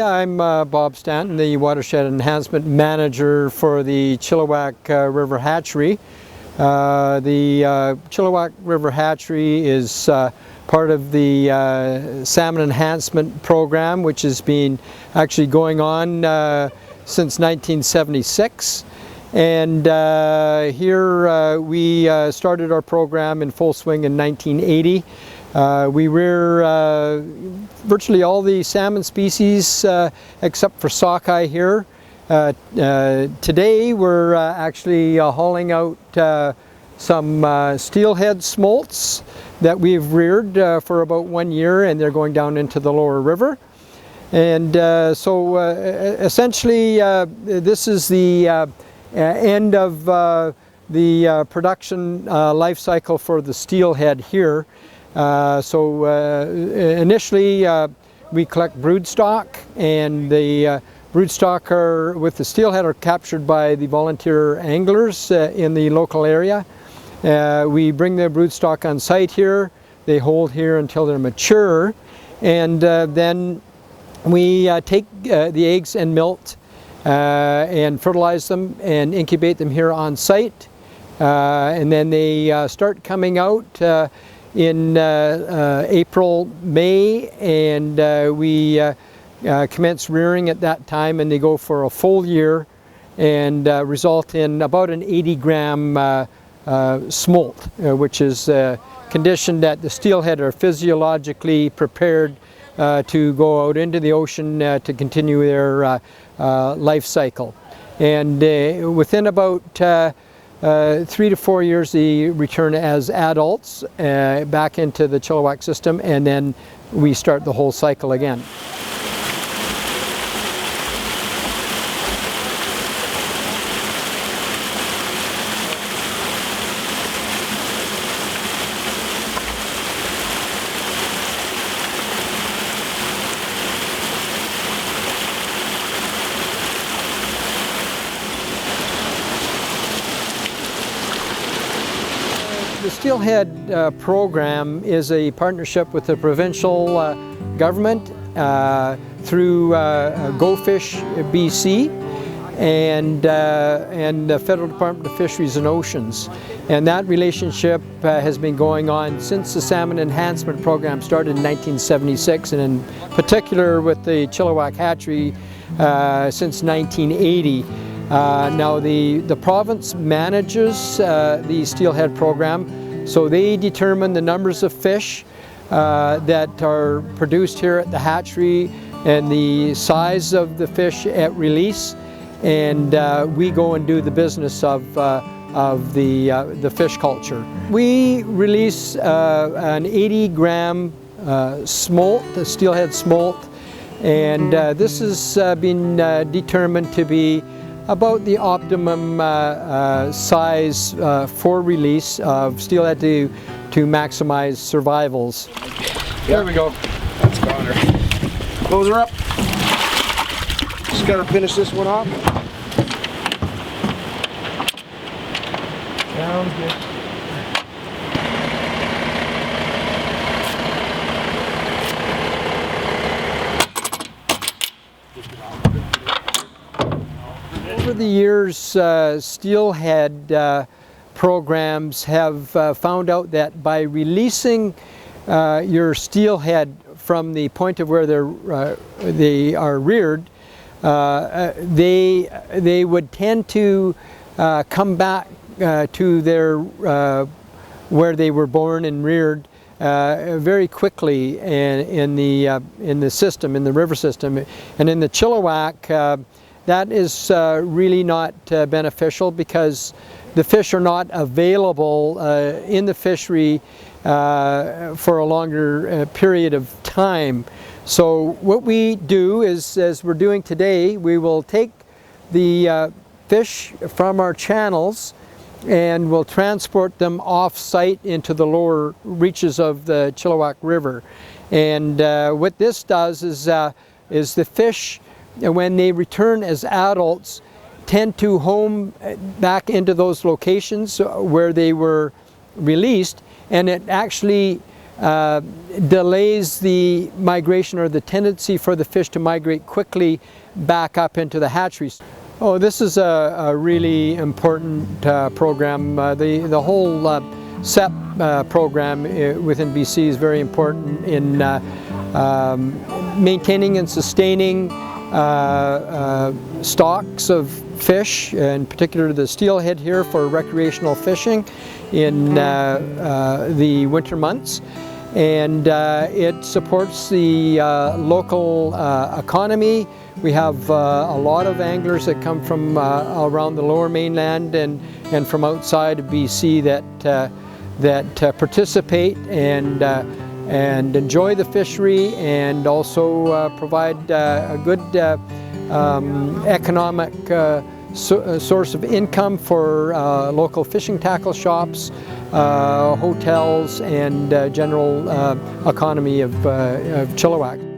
Yeah, I'm Bob Stanton, the Watershed Enhancement Manager for the Chilliwack River Hatchery. The Chilliwack River Hatchery is part of the Salmon Enhancement Program, which has been actually going on since 1976. And here we started our program in full swing in 1980. We rear virtually all the salmon species except for sockeye here. Today we're actually hauling out some steelhead smolts that we've reared for about 1 year, and they're going down into the lower river. And so essentially this is the end of the production life cycle for the steelhead here. Initially we collect broodstock, and the broodstock with the steelhead are captured by the volunteer anglers in the local area. We bring the broodstock on site here. They hold here until they're mature, and then we take the eggs and milt and fertilize them and incubate them here on site, and then they start coming out in April, May, and we commence rearing at that time, and they go for a full year and result in about an 80-gram smolt, which is a condition that the steelhead are physiologically prepared to go out into the ocean to continue their life cycle. And within about 3 to 4 years, they return as adults back into the Chilliwack system, and then we start the whole cycle again. The Steelhead program is a partnership with the provincial government through Go Fish BC and the Federal Department of Fisheries and Oceans. And that relationship has been going on since the Salmon Enhancement Program started in 1976, and in particular with the Chilliwack Hatchery since 1980. Now the province manages the steelhead program, so they determine the numbers of fish that are produced here at the hatchery and the size of the fish at release, and we go and do the business of the fish culture. We release an 80-gram smolt, the steelhead smolt, and this has been determined to be about the optimum size for release of steelhead to maximize survivals. There we go. That's got her. Close her up. Just gotta finish this one off. Sounds good. Over the years, steelhead programs have found out that by releasing your steelhead from the point of where they are reared, they would tend to come back to their where they were born and reared very quickly in the system, in the river system, and in the Chilliwack. That is really not beneficial because the fish are not available in the fishery for a longer period of time. So what we do is, as we're doing today, we will take the fish from our channels and we'll transport them off-site into the lower reaches of the Chilliwack River. And what this does is the fish, when they return as adults, tend to home back into those locations where they were released, and it actually delays the migration or the tendency for the fish to migrate quickly back up into the hatcheries. Oh, this is a really important program. The whole SEP program within BC is very important in maintaining and sustaining stocks of fish, in particular the steelhead here for recreational fishing in the winter months. And it supports the local economy. We have a lot of anglers that come from around the lower mainland and from outside of BC that participate and enjoy the fishery, and also provide a good economic source of income for local fishing tackle shops, hotels, and general economy of Chilliwack.